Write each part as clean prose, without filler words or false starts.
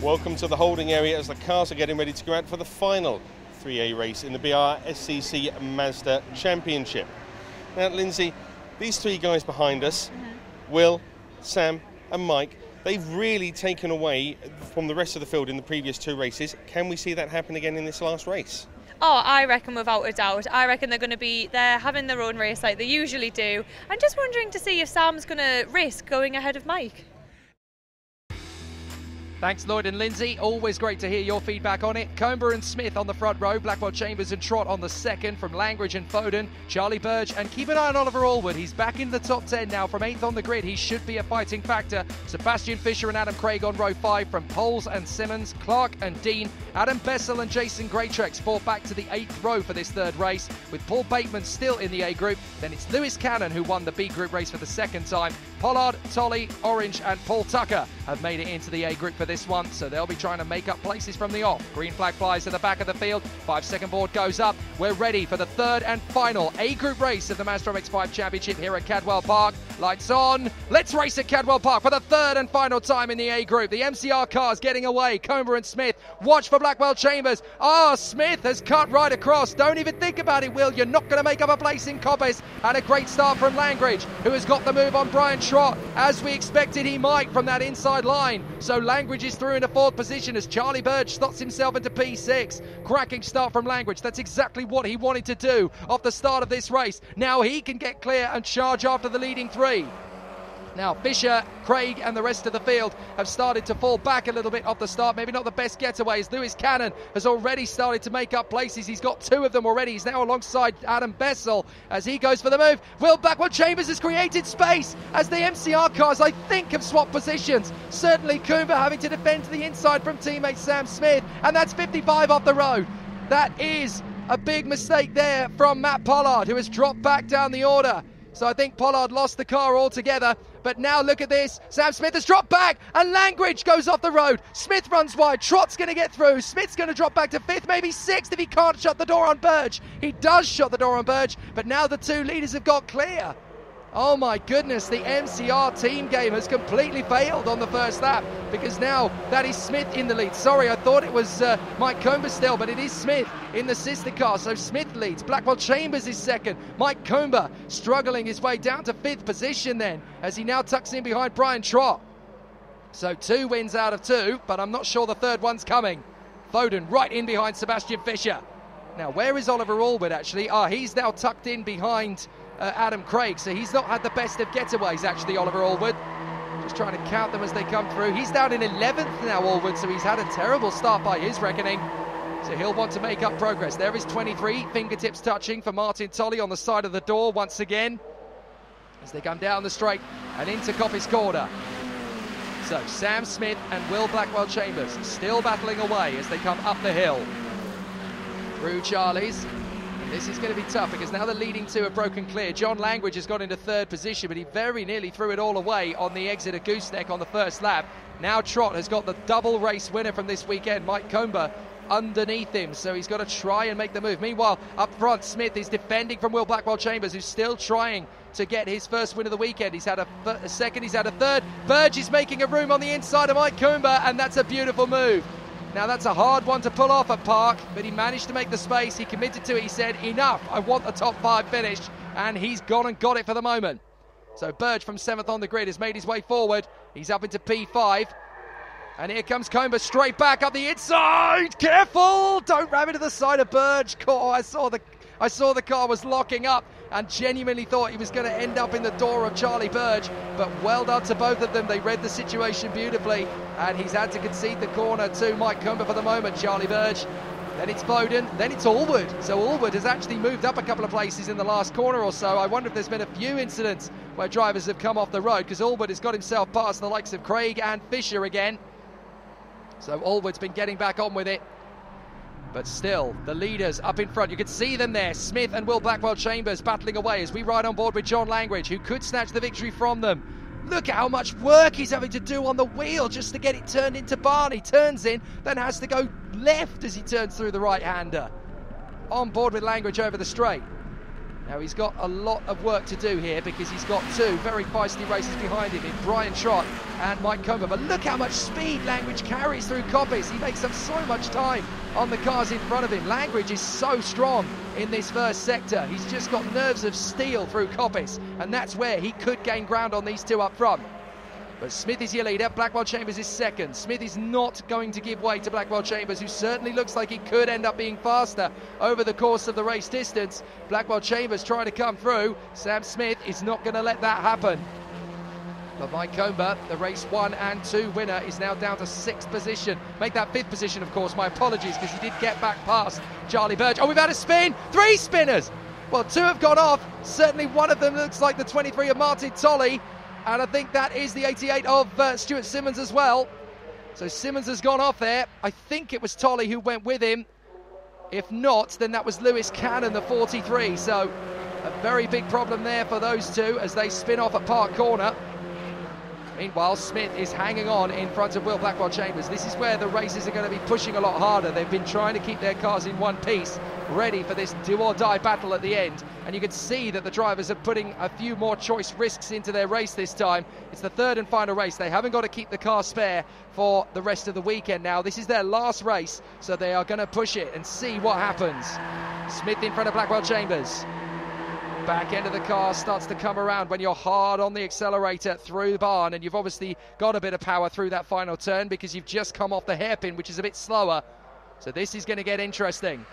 Welcome to the holding area as the cars are getting ready to go out for the final 3A race in the BRSCC Mazda Championship. Now, Lindsay, these three guys behind us, Will, Sam and Mike, they've really taken away from the rest of the field in the previous two races. Can we see that happen again in this last race? Oh, I reckon without a doubt. I reckon they're going to be there having their own race like they usually do. I'm just wondering to see if Sam's going to risk going ahead of Mike. Thanks, Lloyd and Lindsay. Always great to hear your feedback on it. Comber and Smith on the front row, Blackwell Chambers and Trott on the second, from Langridge and Foden, Charlie Burge, and keep an eye on Oliver Allwood. He's back in the top 10 now from 8th on the grid. He should be a fighting factor. Sebastian Fisher and Adam Craig on row 5, from Poles and Simmons, Clark and Dean. Adam Bessel and Jason Greatrex fall back to the 8th row for this third race, with Paul Bateman still in the A group. Then it's Lewis Cannon who won the B group race for the second time. Pollard, Tolley, Orange and Paul Tucker have made it into the A group for this one, so they'll be trying to make up places from the off. Green flag flies to the back of the field, 5-second board goes up. We're ready for the third and final A group race of the Mazda MX-5 Championship here at Cadwell Park. Lights on, let's race at Cadwell Park for the third and final time in the A group. The MCR cars getting away, Comber and Smith, watch for Blackwell Chambers. Smith has cut right across, don't even think about it, Will, you're not going to make up a place in Coppice. And a great start from Langridge, who has got the move on Brian Trott, as we expected he might from that inside line. So Langridge is through into fourth position as Charlie Burge slots himself into P6. Cracking start from Langridge. That's exactly what he wanted to do off the start of this race. Now he can get clear and charge after the leading three. Now Fisher, Craig and the rest of the field have started to fall back a little bit off the start. Maybe not the best getaways. Lewis Cannon has already started to make up places. He's got two of them already. He's now alongside Adam Bessel as he goes for the move. Will Blackwell Chambers has created space as the MCR cars, I think, have swapped positions. Certainly Coomber having to defend to the inside from teammate Sam Smith, and that's 55 off the road. That is a big mistake there from Matt Pollard, who has dropped back down the order. So I think Pollard lost the car altogether. But now look at this. Sam Smith has dropped back and Langridge goes off the road. Smith runs wide. Trott's going to get through. Smith's going to drop back to 5th, maybe 6th if he can't shut the door on Burge. He does shut the door on Burge, but now the two leaders have got clear. Oh my goodness, the MCR team game has completely failed on the first lap, because now that is Smith in the lead. Sorry, I thought it was Mike Comber still, but it is Smith in the sister car. So Smith leads. Blackwell Chambers is second. Mike Comber struggling his way down to 5th position then, as he now tucks in behind Brian Trott. So 2 wins out of 2, but I'm not sure the third one's coming. Foden right in behind Sebastian Fisher. Now, where is Oliver Allwood actually? He's now tucked in behind Adam Craig, so he's not had the best of getaways actually, Oliver Allwood. Just trying to count them as they come through. He's down in 11th now, Allwood, so he's had a terrible start by his reckoning. So he'll want to make up progress. There is 23, fingertips touching for Martin Tolley on the side of the door once again, as they come down the straight and into Coppice Corner. So Sam Smith and Will Blackwell Chambers still battling away as they come up the hill. Through Charlie's. This is going to be tough, because now the leading two have broken clear. John Langridge has got into 3rd position, but he very nearly threw it all away on the exit of Gooseneck on the first lap. Now Trott has got the double race winner from this weekend, Mike Comber, underneath him, so he's got to try and make the move. Meanwhile, up front, Smith is defending from Will Blackwell Chambers, who's still trying to get his first win of the weekend. He's had a second, he's had a third. Burge is making a room on the inside of Mike Comber, and that's a beautiful move. Now that's a hard one to pull off at Park, but he managed to make the space. He committed to it. He said, enough, I want the top 5 finish, and he's gone and got it for the moment. So Burge from 7th on the grid has made his way forward. He's up into P5, and here comes Comber straight back up the inside. Careful, don't ram into the side of Burge. Oh, I saw the car was locking up and genuinely thought he was going to end up in the door of Charlie Burge, but well done to both of them. They read the situation beautifully, and he's had to concede the corner to Mike Comber for the moment, Charlie Burge. Then it's Foden, then it's Allwood. So Allwood has actually moved up a couple of places in the last corner or so. I wonder if there's been a few incidents where drivers have come off the road, because Allwood has got himself past the likes of Craig and Fisher again. So Allwood's been getting back on with it. But still, the leaders up in front. You can see them there. Smith and Will Blackwell Chambers battling away as we ride on board with John Langridge, who could snatch the victory from them. Look at how much work he's having to do on the wheel just to get it turned into Barney. Turns in, then has to go left as he turns through the right-hander. On board with Langridge over the straight. Now he's got a lot of work to do here because he's got two very feisty races behind him in Brian Trott and Mike Comber. But look how much speed Langridge carries through Coppice. He makes up so much time on the cars in front of him. Langridge is so strong in this first sector. He's just got nerves of steel through Coppice, and that's where he could gain ground on these two up front. But Smith is your leader, Blackwell Chambers is second. Smith is not going to give way to Blackwell Chambers, who certainly looks like he could end up being faster over the course of the race distance. Blackwell Chambers trying to come through. Sam Smith is not going to let that happen. But Mike Comber, the race 1 and 2 winner, is now down to 6th position. Make that 5th position, of course. My apologies, because he did get back past Charlie Burge. Oh, we've had a spin! 3 spinners! Well, 2 have gone off. Certainly one of them looks like the 23 of Martin Tolley. And I think that is the 88 of Stuart Simmons as well. So Simmons has gone off there. I think it was Tolley who went with him. If not, then that was Lewis Cannon, the 43. So a very big problem there for those two as they spin off at Park Corner. Meanwhile, Smith is hanging on in front of Will Blackwell Chambers. This is where the races are going to be pushing a lot harder. They've been trying to keep their cars in one piece, ready for this do-or-die battle at the end. And you can see that the drivers are putting a few more choice risks into their race this time. It's the 3rd and final race. They haven't got to keep the car spare for the rest of the weekend now. This is their last race, so they are going to push it and see what happens. Smith in front of Blackwell Chambers. Back end of the car starts to come around when you're hard on the accelerator through the barn, and you've obviously got a bit of power through that final turn because you've just come off the hairpin, which is a bit slower. So this is going to get interesting.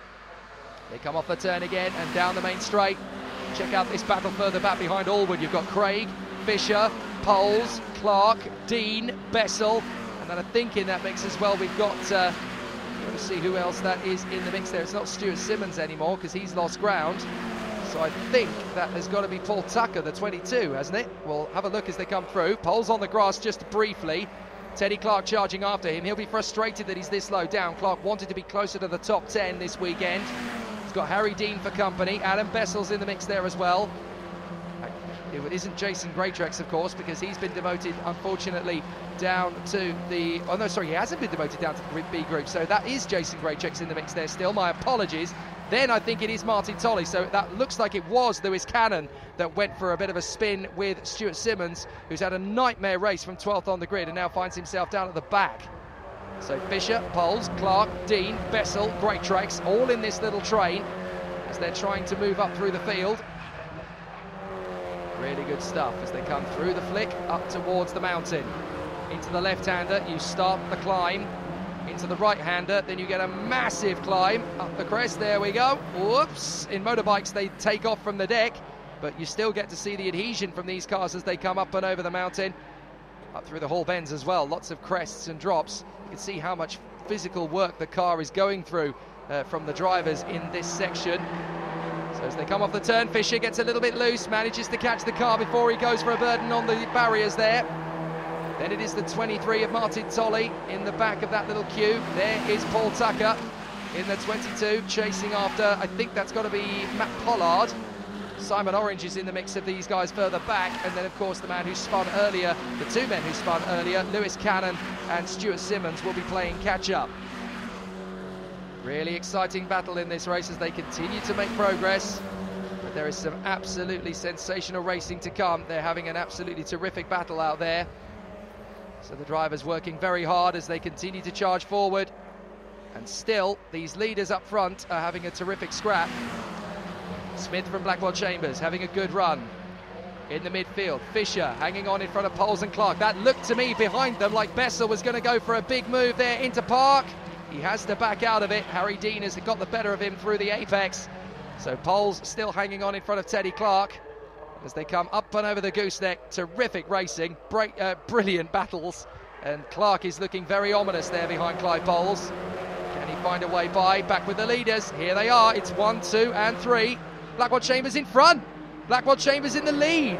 They come off the turn again and down the main straight. Check out this battle further back behind Allwood. You've got Craig, Fisher, Poles, Clark, Dean, Bessel, and then I think in that mix as well we've got to see who else that is in the mix there. It's not Stuart Simmons anymore because he's lost ground. So I think that has got to be Paul Tucker, the 22, hasn't it? We'll have a look as they come through. Pole's on the grass just briefly. Teddy Clark charging after him. He'll be frustrated that he's this low down. Clark wanted to be closer to the top 10 this weekend. He's got Harry Dean for company. Adam Bessel's in the mix there as well. It isn't Jason Greatrex, of course, because he's been demoted, unfortunately, down to the... Oh, no, sorry, he hasn't been demoted down to the B group. So that is Jason Greatrex in the mix there still. My apologies. Then I think it is Martin Tolley. So that looks like it was Lewis Cannon that went for a bit of a spin with Stuart Simmons, who's had a nightmare race from 12th on the grid and now finds himself down at the back. So Fisher, Poles, Clark, Dean, Bessel, Greatrex, all in this little train as they're trying to move up through the field. Really good stuff as they come through the flick up towards the mountain. Into the left-hander, you start the climb. Into the right-hander, then you get a massive climb up the crest. There we go. Whoops. In motorbikes, they take off from the deck, but you still get to see the adhesion from these cars as they come up and over the mountain. Up through the Hall Bends as well. Lots of crests and drops. You can see how much physical work the car is going through from the drivers in this section. So as they come off the turn, Fisher gets a little bit loose, manages to catch the car before he goes for a burden on the barriers there. Then it is the 23 of Martin Tolley in the back of that little queue. There is Paul Tucker in the 22, chasing after, I think that's got to be Matt Pollard. Simon Orange is in the mix of these guys further back. And then, of course, the man who spun earlier, the two men who spun earlier, Lewis Cannon and Stuart Simmons, will be playing catch-up. Really exciting battle in this race as they continue to make progress. But there is some absolutely sensational racing to come. They're having an absolutely terrific battle out there. So the drivers working very hard as they continue to charge forward. And still, these leaders up front are having a terrific scrap. Smith from Blackwell Chambers having a good run in the midfield. Fisher hanging on in front of Poles and Clark. That looked to me behind them like Bessel was going to go for a big move there into Park. He has to back out of it. Harry Dean has got the better of him through the apex. So Poles still hanging on in front of Teddy Clark as they come up and over the gooseneck. Terrific racing, brilliant battles, and Clark is looking very ominous there behind Clive Poles. Can he find a way by? Back with the leaders. Here they are. It's 1, 2 and 3. Blackwell Chambers in front. Blackwell Chambers in the lead.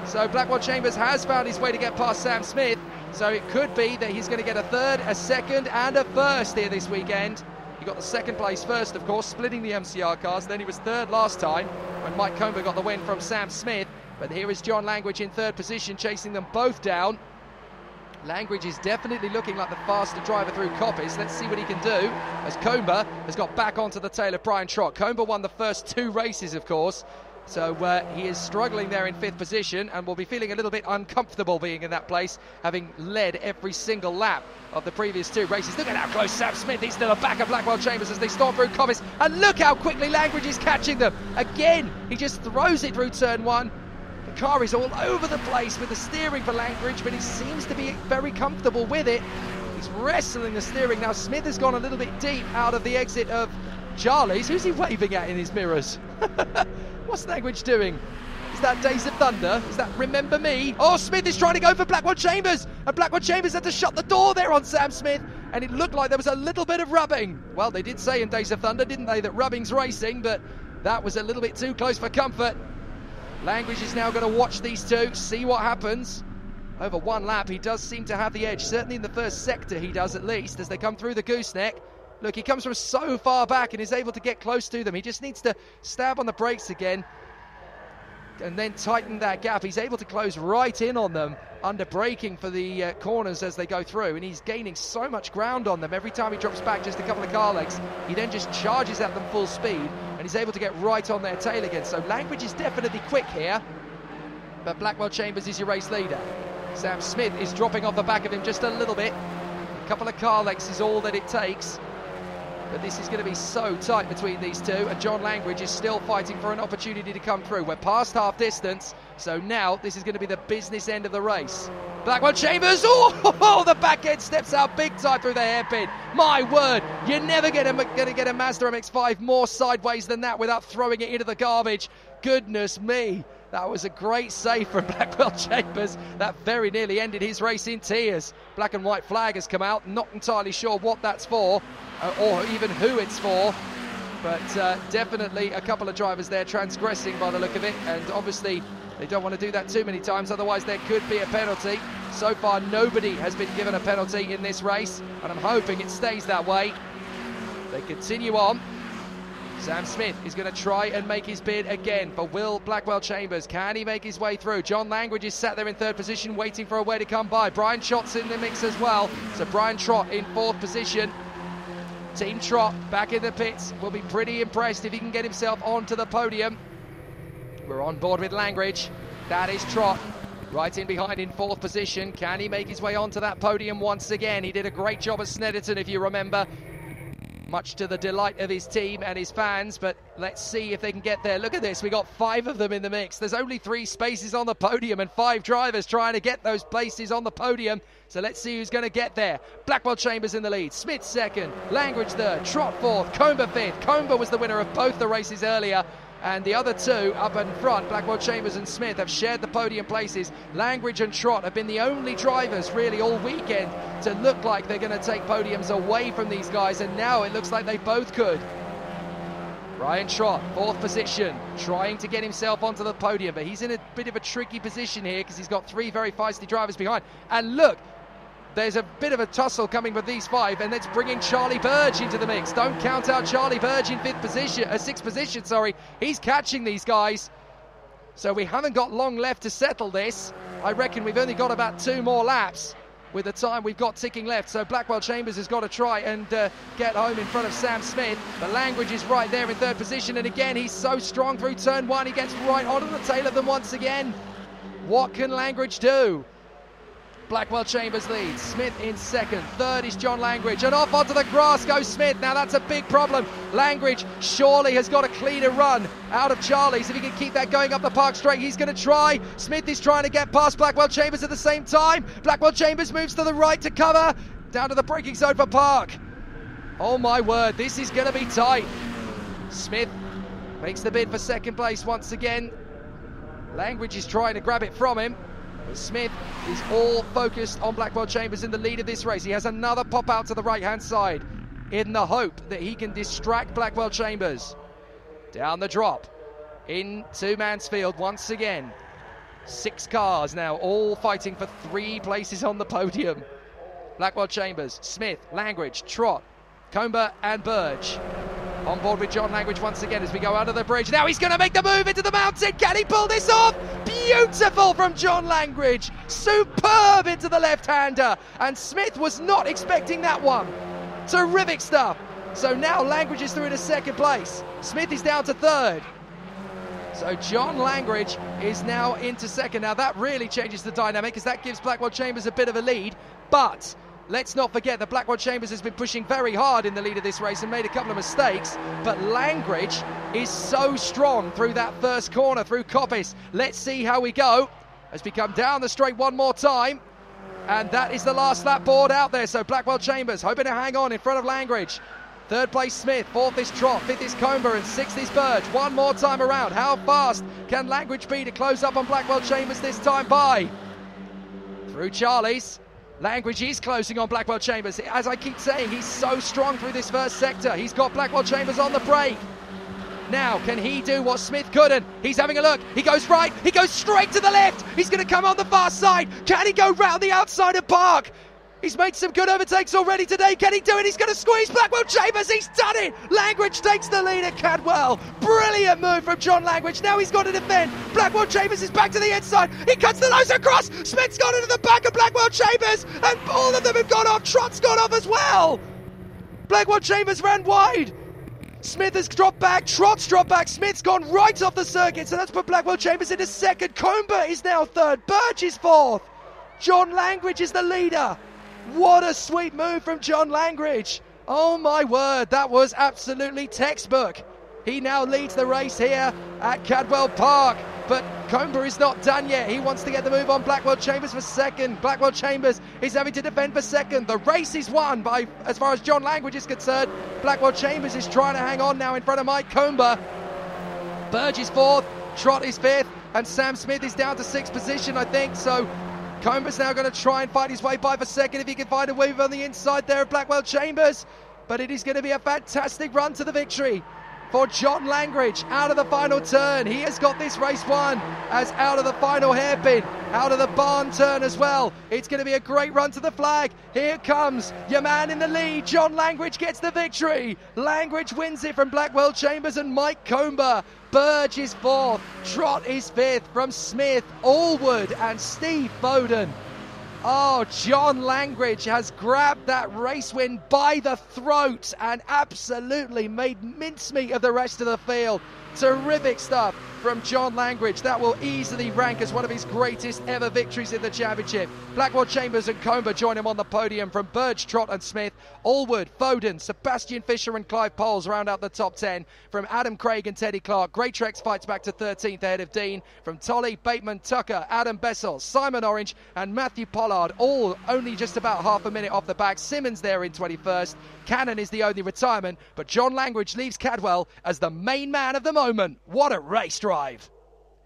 So Blackwell Chambers has found his way to get past Sam Smith. So it could be that he's going to get a third, a second and a first here this weekend. He got the second place first, of course, splitting the MCR cars. Then he was third last time when Mike Comber got the win from Sam Smith. But here is John Langridge in third position, chasing them both down. Langridge is definitely looking like the faster driver through Coppice. Let's see what he can do as Comber has got back onto the tail of Brian Trott. Comber won the first 2 races, of course, So he is struggling there in 5th position and will be feeling a little bit uncomfortable being in that place, having led every single lap of the previous 2 races. Look at how close Sam Smith is to the back of Blackwell Chambers as they storm through Coppice. And look how quickly Langridge is catching them. Again, he just throws it through turn 1. The car is all over the place with the steering for Langridge, but he seems to be very comfortable with it. He's wrestling the steering. Now Smith has gone a little bit deep out of the exit of Charlie's. Who's he waving at in his mirrors? What's Langridge doing? Is that Days of Thunder? Is that Remember Me? Oh, Smith is trying to go for Blackwell Chambers, and Blackwell Chambers had to shut the door there on Sam Smith, and it looked like there was a little bit of rubbing. Well, they did say in Days of Thunder, didn't they, that rubbing's racing, but that was a little bit too close for comfort. Langridge is now going to watch these 2, see what happens. Over 1 lap, he does seem to have the edge, certainly in the first sector he does at least, as they come through the gooseneck. Look, he comes from so far back and is able to get close to them. He just needs to stab on the brakes again and then tighten that gap. He's able to close right in on them under braking for the corners as they go through, and he's gaining so much ground on them. Every time he drops back just a couple of car lengths, he then just charges at them full speed, and he's able to get right on their tail again. So Langridge is definitely quick here, but Blackwell Chambers is your race leader. Sam Smith is dropping off the back of him just a little bit. A couple of car lengths is all that it takes. But this is going to be so tight between these 2, and John Langridge is still fighting for an opportunity to come through. We're past half distance, so now this is going to be the business end of the race. Blackwell Chambers, oh, the back end steps out big time through the hairpin. My word, you're never going to get a Mazda MX-5 more sideways than that without throwing it into the garbage. Goodness me. That was a great save from Blackwell Chambers. That very nearly ended his race in tears. Black and white flag has come out. Not entirely sure what that's for, or even who it's for. But definitely a couple of drivers there transgressing by the look of it. And obviously they don't want to do that too many times, otherwise there could be a penalty. So far nobody has been given a penalty in this race, and I'm hoping it stays that way. They continue on. Sam Smith is going to try and make his bid again for Will Blackwell Chambers. Can he make his way through? John Langridge is sat there in 3rd position waiting for a way to come by. Brian Trott's in the mix as well. So Brian Trott in 4th position. Team Trott back in the pits. Will be pretty impressed if he can get himself onto the podium. We're on board with Langridge. That is Trott. Right in behind in 4th position. Can he make his way onto that podium once again? He did a great job at Snetterton, if you remember. Much to the delight of his team and his fans, but let's see if they can get there. Look at this, we got 5 of them in the mix. There's only 3 spaces on the podium and 5 drivers trying to get those places on the podium. So let's see who's going to get there. Blackwell Chambers in the lead, Smith 2nd, Langridge 3rd, Trott 4th, Comber 5th. Comber was the winner of both the races earlier. And the other 2 up in front, Blackwell Chambers and Smith, have shared the podium places. Langridge and Trott have been the only drivers really all weekend to look like they're going to take podiums away from these guys, and now it looks like they both could. Brian Trott, 4th position, trying to get himself onto the podium, but he's in a bit of a tricky position here because he's got 3 very feisty drivers behind. And look, there's a bit of a tussle coming with these 5, and it's bringing Charlie Burge into the mix. Don't count out Charlie Burge in 6th position, sorry. He's catching these guys. So we haven't got long left to settle this. I reckon we've only got about 2 more laps with the time we've got ticking left. So Blackwell Chambers has got to try and get home in front of Sam Smith. The Langridge is right there in 3rd position, and again, he's so strong through turn 1. He gets right onto the tail of them once again. What can Langridge do? Blackwell Chambers leads, Smith in 2nd, 3rd is John Langridge, and off onto the grass goes Smith. Now that's a big problem. Langridge surely has got a cleaner run out of Charlie's. If he can keep that going up the park straight, he's going to try. Smith is trying to get past Blackwell Chambers at the same time. Blackwell Chambers moves to the right to cover, down to the braking zone for Park. Oh my word, this is going to be tight. Smith makes the bid for 2nd place once again. Langridge is trying to grab it from him. Smith is all focused on Blackwell Chambers in the lead of this race. He has another pop out to the right-hand side in the hope that he can distract Blackwell Chambers. Down the drop into Mansfield once again. 6 cars now, all fighting for 3 places on the podium. Blackwell Chambers, Smith, Langridge, Trott, Comber and Burge. On board with John Langridge once again as we go under the bridge. Now he's going to make the move into the mountain. Can he pull this off? Beautiful from John Langridge. Superb into the left-hander. And Smith was not expecting that one. Terrific stuff. So now Langridge is through to 2nd place. Smith is down to 3rd. So John Langridge is now into second. Now that really changes the dynamic, as that gives Blackwell Chambers a bit of a lead. But let's not forget that Blackwell Chambers has been pushing very hard in the lead of this race and made a couple of mistakes. But Langridge is so strong through that first corner, through Coppice. Let's see how we go as we come down the straight one more time. And that is the last lap board out there. So Blackwell Chambers hoping to hang on in front of Langridge. Third place Smith, fourth is Trott, fifth is Comber, and sixth is Burge. One more time around. How fast can Langridge be to close up on Blackwell Chambers this time by? Through Charlie's. Langridge is closing on Blackwell Chambers. As I keep saying, he's so strong through this first sector. He's got Blackwell Chambers on the brake. Now, can he do what Smith couldn't? He's having a look. He goes right. He goes straight to the left. He's going to come on the far side. Can he go round the outside of Park? He's made some good overtakes already today. Can he do it? He's going to squeeze Blackwell Chambers. He's done it. Langridge takes the lead at Cadwell. Brilliant move from John Langridge. Now he's got to defend. Blackwell Chambers is back to the inside. He cuts the nose across. Smith's gone into the back of Blackwell Chambers. And all of them have gone off. Trott's gone off as well. Blackwell Chambers ran wide. Smith has dropped back, Trott's dropped back, Smith's gone right off the circuit, so that's put Blackwell Chambers into second. Comber is now third, Burge is fourth. John Langridge is the leader. What a sweet move from John Langridge. Oh my word, that was absolutely textbook. He now leads the race here at Cadwell Park, but Comber is not done yet. He wants to get the move on Blackwell Chambers for second. Blackwell Chambers is having to defend for second. The race is won by, as far as John Langridge is concerned. Blackwell Chambers is trying to hang on now in front of Mike Comber. Burge is fourth, Trott is fifth, and Sam Smith is down to sixth position, I think. So Comber's now going to try and fight his way by for second if he can find a move on the inside there of Blackwell Chambers. But it is going to be a fantastic run to the victory for John Langridge out of the final turn. He has got this race won, as out of the final hairpin, out of the barn turn as well. It's going to be a great run to the flag. Here comes your man in the lead. John Langridge gets the victory. Langridge wins it from Blackwell Chambers and Mike Comber. Burge is fourth. Trott is fifth from Smith, Allwood and Steve Foden. Oh, John Langridge has grabbed that race win by the throat and absolutely made mincemeat of the rest of the field. Terrific stuff from John Langridge. That will easily rank as one of his greatest ever victories in the championship. Blackwell Chambers and Comber join him on the podium. From Burge, Trott and Smith, Allwood, Foden, Sebastian Fisher and Clive Poles round out the top 10. From Adam Craig and Teddy Clark, Greatrex fights back to 13th ahead of Dean. From Tolly, Bateman, Tucker, Adam Bessel, Simon Orange and Matthew Pollard, all only just about half a minute off the back. Simmons there in 21st. Cannon is the only retirement, but John Langridge leaves Cadwell as the main man of the moment. What a race drive!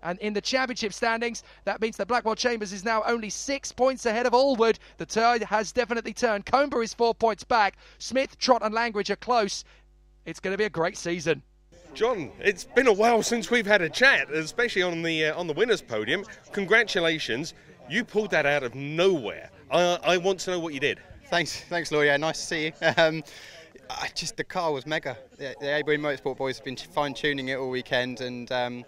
And in the championship standings, that means that Blackwell Chambers is now only 6 points ahead of Allwood. The tide has definitely turned. Comber is 4 points back. Smith, Trott and Langridge are close. It's going to be a great season. John, it's been a while since we've had a chat, especially on the winners' podium. Congratulations, you pulled that out of nowhere. I want to know what you did. Thanks, Lloyd. Yeah, nice to see you. The car was mega. The Avery Motorsport boys have been fine-tuning it all weekend, and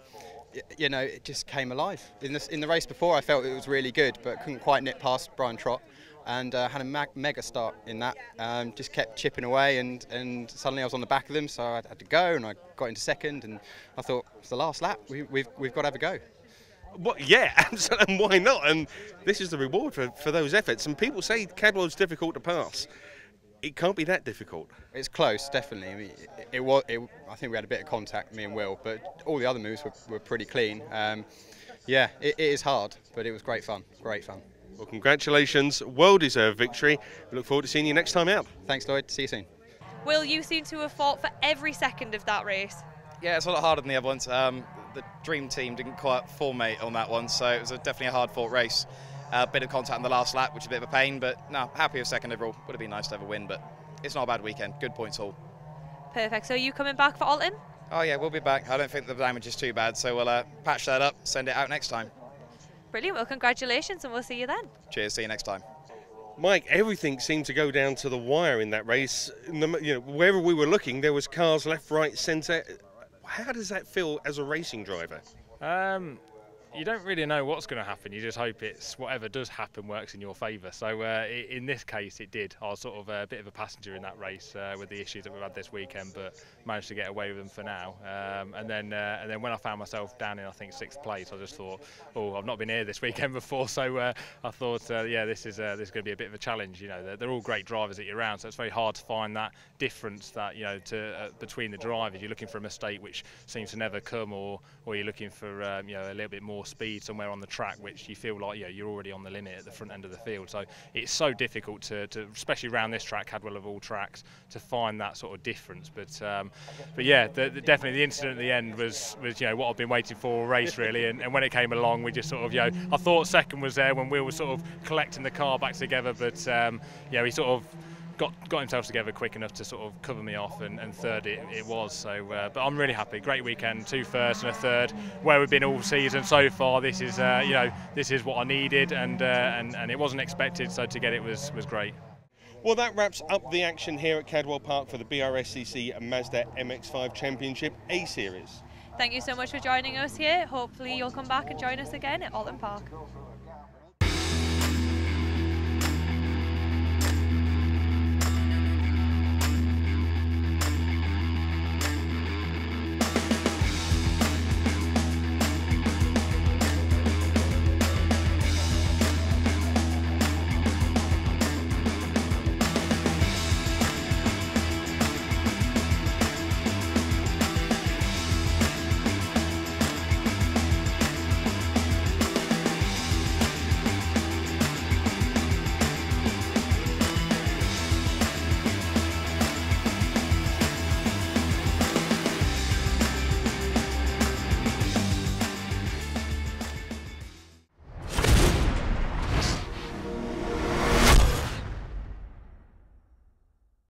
it just came alive. In the race before, I felt it was really good, but couldn't quite nip past Brian Trott, and had a mega start in that. Just kept chipping away, and suddenly I was on the back of them, so I had to go, and I got into second, and I thought, it's the last lap. We've got to have a go. Well, yeah, absolutely, and why not? And this is the reward for those efforts. And people say Cadwell's difficult to pass. It can't be that difficult. It's close, definitely. I mean, I think we had a bit of contact, me and Will, but all the other moves were pretty clean. It is hard, but it was great fun. Great fun. Well, congratulations, well-deserved victory. We look forward to seeing you next time out. Thanks, Lloyd. See you soon. Will, you seem to have fought for every second of that race. Yeah, it's a lot harder than the other ones. The dream team didn't quite formate on that one, so it was definitely a hard-fought race. A bit of contact in the last lap, which is a bit of a pain, but no, happy with second overall. Would have been nice to have a win, but it's not a bad weekend. Good points all. Perfect. So are you coming back for Alton? Oh yeah, we'll be back. I don't think the damage is too bad, so we'll patch that up, send it out next time. Brilliant. Well, congratulations, and we'll see you then. Cheers. See you next time. Mike, everything seemed to go down to the wire in that race. Wherever we were looking, there was cars left, right, centre. How does that feel as a racing driver? you don't really know what's going to happen. You just hope it's whatever does happen works in your favour. So in this case, it did. I was sort of a bit of a passenger in that race with the issues that we've had this weekend, but managed to get away with them for now. And then when I found myself down in, I think, 6th place, I just thought, oh, I've not been here this weekend before, so I thought, yeah, this is going to be a bit of a challenge. You know, they're all great drivers that you're around, so it's very hard to find that difference that between the drivers. You're looking for a mistake which seems to never come, or you're looking for a little bit more speed somewhere on the track, which you feel like you're already on the limit at the front end of the field. So it's so difficult to especially around this track, Cadwell of all tracks, to find that sort of difference. But yeah, definitely the incident at the end was what I've been waiting for all race really. And when it came along, we just sort of I thought second was there when we were sort of collecting the car back together, but he sort of got himself together quick enough to sort of cover me off, and third it was. So, but I'm really happy. Great weekend, 2 firsts and a third. Where we've been all season so far, this is this is what I needed, and it wasn't expected. So to get it was great. Well, that wraps up the action here at Cadwell Park for the BRSCC Mazda MX-5 Championship A Series. Thank you so much for joining us here. Hopefully you'll come back and join us again at Alton Park.